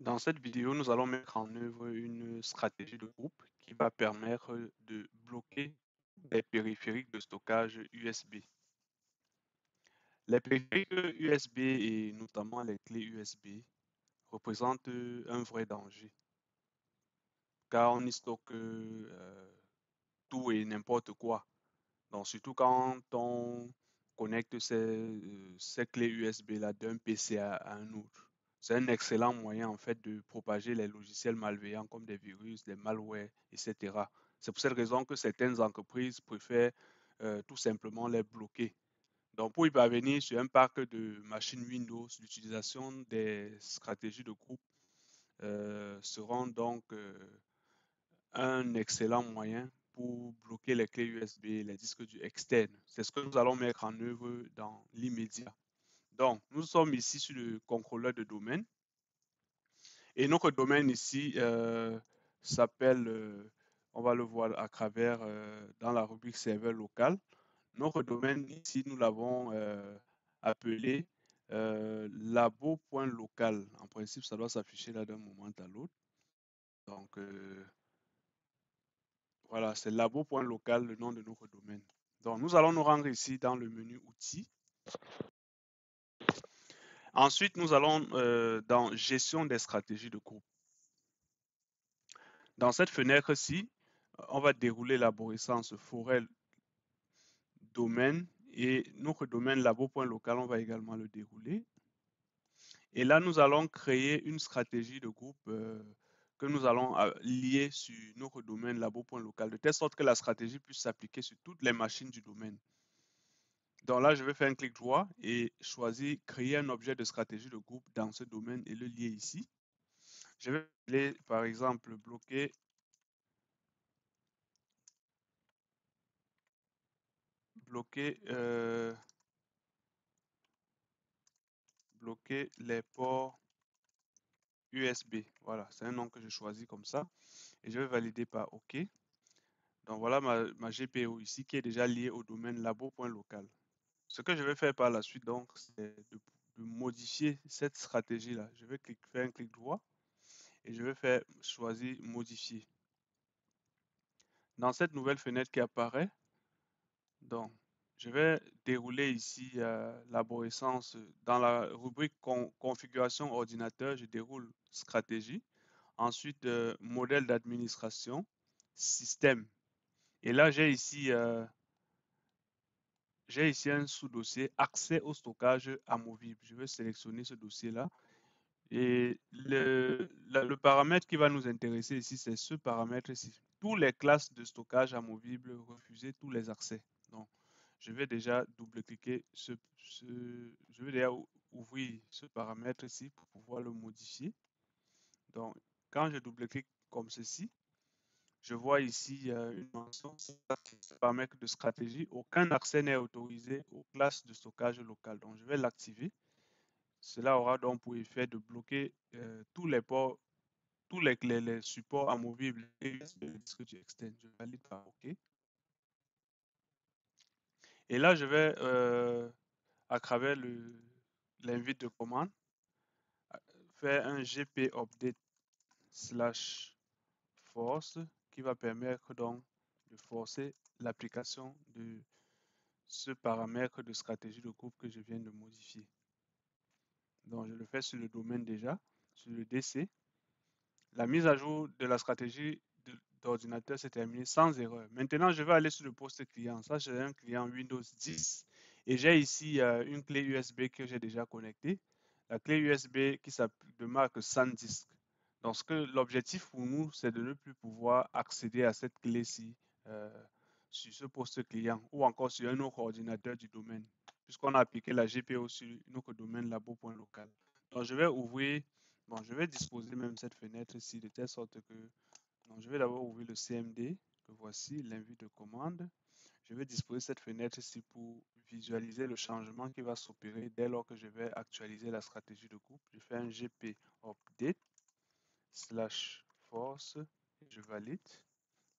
Dans cette vidéo, nous allons mettre en œuvre une stratégie de groupe qui va permettre de bloquer les périphériques de stockage USB. Les périphériques USB et notamment les clés USB représentent un vrai danger car on y stocke tout et n'importe quoi. Donc surtout quand on connecte ces clés USB-là d'un PC à un autre. C'est un excellent moyen en fait de propager les logiciels malveillants comme des virus, des malwares, etc. C'est pour cette raison que certaines entreprises préfèrent tout simplement les bloquer. Donc pour y parvenir sur un parc de machines Windows, l'utilisation des stratégies de groupe seront donc un excellent moyen pour bloquer les clés USB et les disques durs externes. C'est ce que nous allons mettre en œuvre dans l'immédiat. Donc, nous sommes ici sur le contrôleur de domaine et notre domaine ici s'appelle, on va le voir à travers dans la rubrique serveur local. Notre domaine ici, nous l'avons appelé labo.local. En principe, ça doit s'afficher là d'un moment à l'autre. Donc, voilà, c'est labo.local, le nom de notre domaine. Donc, nous allons nous rendre ici dans le menu outils. Ensuite, nous allons dans gestion des stratégies de groupe. Dans cette fenêtre-ci, on va dérouler l'arborescence forêt domaine et notre domaine labo.local, on va également le dérouler. Et là, nous allons créer une stratégie de groupe que nous allons lier sur notre domaine labo.local, de telle sorte que la stratégie puisse s'appliquer sur toutes les machines du domaine. Donc là, je vais faire un clic droit et choisir créer un objet de stratégie de groupe dans ce domaine et le lier ici. Je vais aller, par exemple, bloquer les ports USB. Voilà, c'est un nom que je choisis comme ça. Et je vais valider par OK. Donc voilà ma GPO ici qui est déjà liée au domaine labo.local. Ce que je vais faire par la suite, donc, c'est de modifier cette stratégie-là. Je vais faire un clic droit et je vais choisir modifier. Dans cette nouvelle fenêtre qui apparaît, donc, je vais dérouler ici l'arborescence dans la rubrique configuration ordinateur, je déroule stratégie. Ensuite, modèle d'administration, système. Et là, j'ai ici un sous-dossier accès au stockage amovible. Je vais sélectionner ce dossier-là. Et le paramètre qui va nous intéresser ici, c'est ce paramètre ici. Tous les classes de stockage amovibles, refuser tous les accès. Donc, je vais déjà double-cliquer je vais déjà ouvrir ce paramètre ici pour pouvoir le modifier. Donc, quand je double-clique comme ceci, je vois ici une mention paramètre de stratégie. Aucun accès n'est autorisé aux classes de stockage local. Donc, je vais l'activer. Cela aura donc pour effet de bloquer tous les ports, tous les supports amovibles et le disque dur externe. Je valide par OK. Et là, je vais, à travers l'invite de commande, faire un gp update / force qui va permettre donc de forcer l'application de ce paramètre de stratégie de groupe que je viens de modifier. Donc, je le fais sur le domaine déjà, sur le DC. La mise à jour de la stratégie d'ordinateur s'est terminée sans erreur. Maintenant, je vais aller sur le poste client. Ça, j'ai un client Windows 10 et j'ai ici une clé USB que j'ai déjà connectée. La clé USB qui s'appelle de marque SanDisk. Donc, l'objectif pour nous, c'est de ne plus pouvoir accéder à cette clé-ci sur ce poste client ou encore sur un autre ordinateur du domaine, puisqu'on a appliqué la GPO sur notre domaine labo.local. Donc, je vais ouvrir, bon, je vais disposer même cette fenêtre ici de telle sorte que, donc, je vais d'abord ouvrir le CMD, que voici, l'invite de commande. Je vais disposer cette fenêtre ici pour visualiser le changement qui va s'opérer dès lors que je vais actualiser la stratégie de groupe. Je fais un GP update / force et je valide.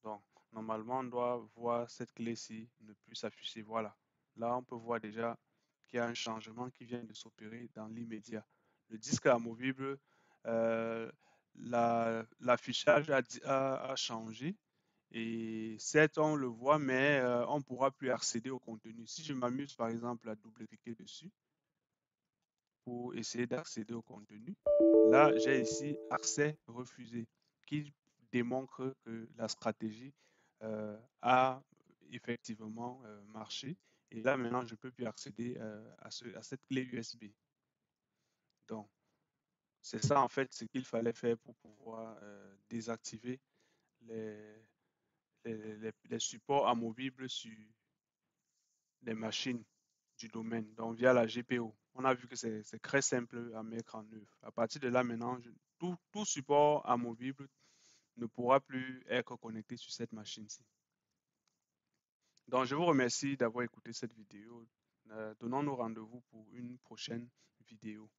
Donc, normalement, on doit voir cette clé-ci ne plus s'afficher. Voilà. Là, on peut voir déjà qu'il y a un changement qui vient de s'opérer dans l'immédiat. Le disque amovible l'affichage a changé. Et certes, on le voit, mais on ne pourra plus accéder au contenu. Si je m'amuse, par exemple, à double-cliquer dessus pour essayer d'accéder au contenu, là, j'ai ici accès refusé, qui démontre que la stratégie a effectivement marché. Et là, maintenant, je ne peux plus accéder à cette clé USB. Donc, c'est ça, en fait, ce qu'il fallait faire pour pouvoir désactiver les, les supports amovibles sur les machines du domaine, donc via la GPO. On a vu que c'est très simple à mettre en œuvre. À partir de là, maintenant, tout support amovible ne pourra plus être connecté sur cette machine-ci. Donc, je vous remercie d'avoir écouté cette vidéo. Donnons-nous rendez-vous pour une prochaine vidéo.